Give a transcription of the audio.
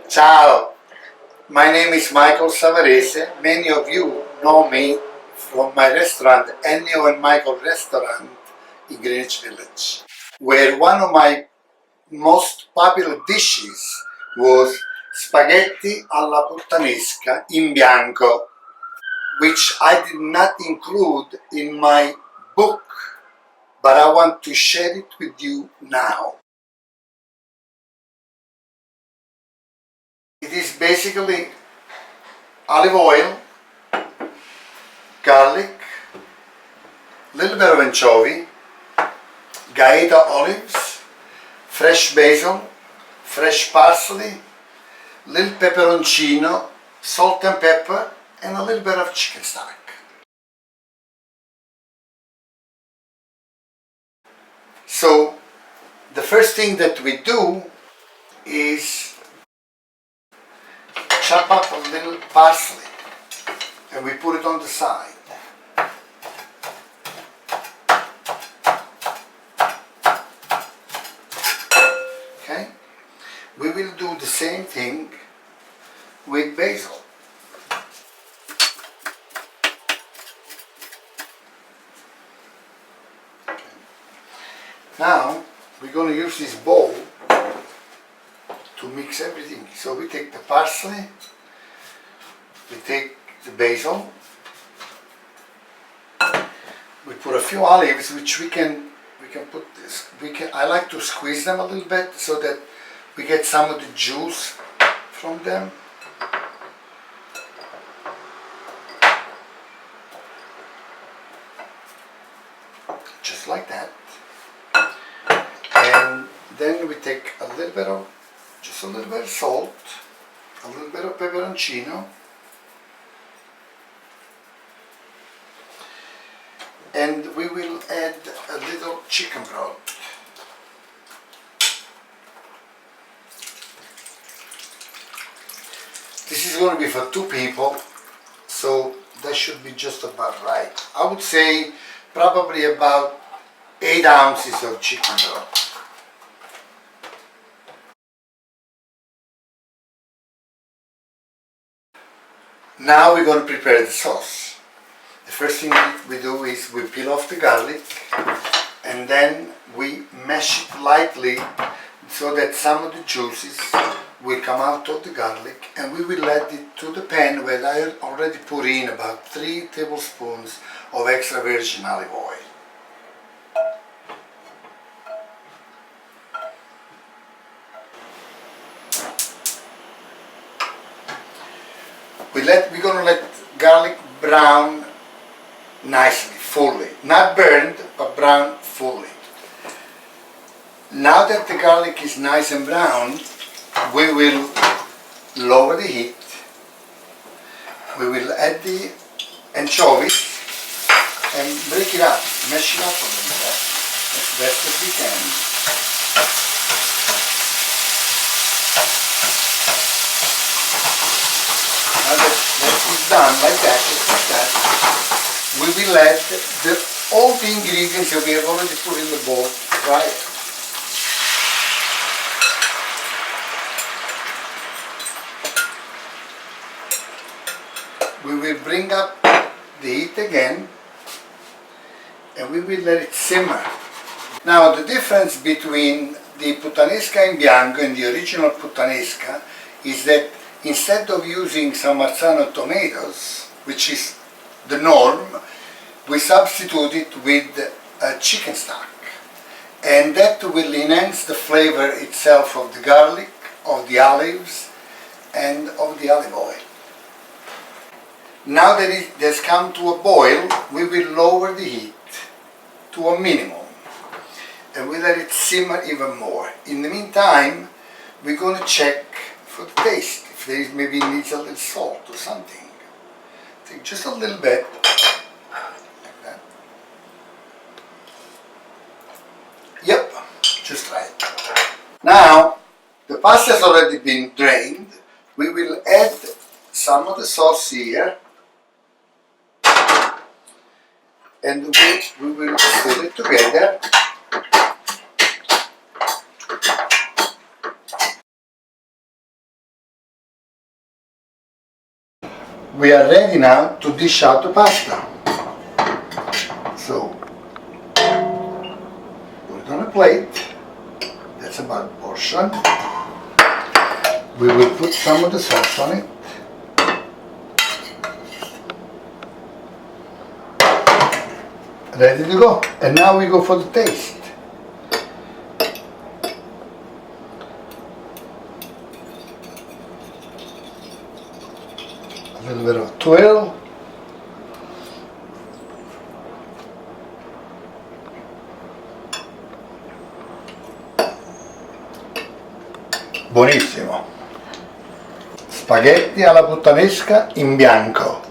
Ciao, my name is Michael Savarese. Many of you know me from my restaurant, Ennio and Michael Ristorante in Greenwich Village, where one of my most popular dishes was spaghetti alla Puttanesca in Bianco, which I did not include in my book, but I want to share it with you now. It is basically olive oil, garlic, little bit of anchovy, Gaeta olives, fresh basil, fresh parsley, little peperoncino, salt and pepper, and a little bit of chicken stock. So the first thing that we do is chop up a little parsley and we put it on the side. Okay? We will do the same thing with basil. Okay. Now we're going to use this bowl to mix everything. So we take the parsley, we take the basil, we put a few olives, which we can put this. I like to squeeze them a little bit so that we get some of the juice from them. Just like that. And then we take a little bit of salt, a little bit of peperoncino, and we will add a little chicken broth. This is going to be for 2 people, so that should be just about right. I would say probably about 8 ounces of chicken broth. Now we're going to prepare the sauce. The first thing we do is we peel off the garlic and then we mash it lightly so that some of the juices will come out of the garlic, and we will add it to the pan where I already put in about 3 tablespoons of extra virgin olive oil. We're going to let garlic brown nicely, fully. Not burned, but brown fully. Now that the garlic is nice and brown, we will lower the heat. We will add the anchovies and break it up, mash it up a little bit, as best as we can. Now that is done like that, we will add all the ingredients that we have already put in the bowl prior. We will bring up the heat again and we will let it simmer. Now the difference between the Puttanesca in Bianco and the original Puttanesca is that instead of using some Marzano tomatoes, which is the norm, we substitute it with chicken stock. And that will enhance the flavor itself of the garlic, of the olives, and of the olive oil. Now that it has come to a boil, we will lower the heat to a minimum. And we let it simmer even more. In the meantime, we're going to check for the taste. If there is, maybe needs a little salt or something. Take just a little bit, like that. Yep, just right. Now, the pasta has already been drained. We will add some of the sauce here, and we will put it together. we are ready now to dish out the pasta. So, put it on a plate. That's about a portion. We will put some of the sauce on it. Ready to go. And now we go for the taste. A little bit of twirl. Buonissimo. Spaghetti alla puttanesca in bianco.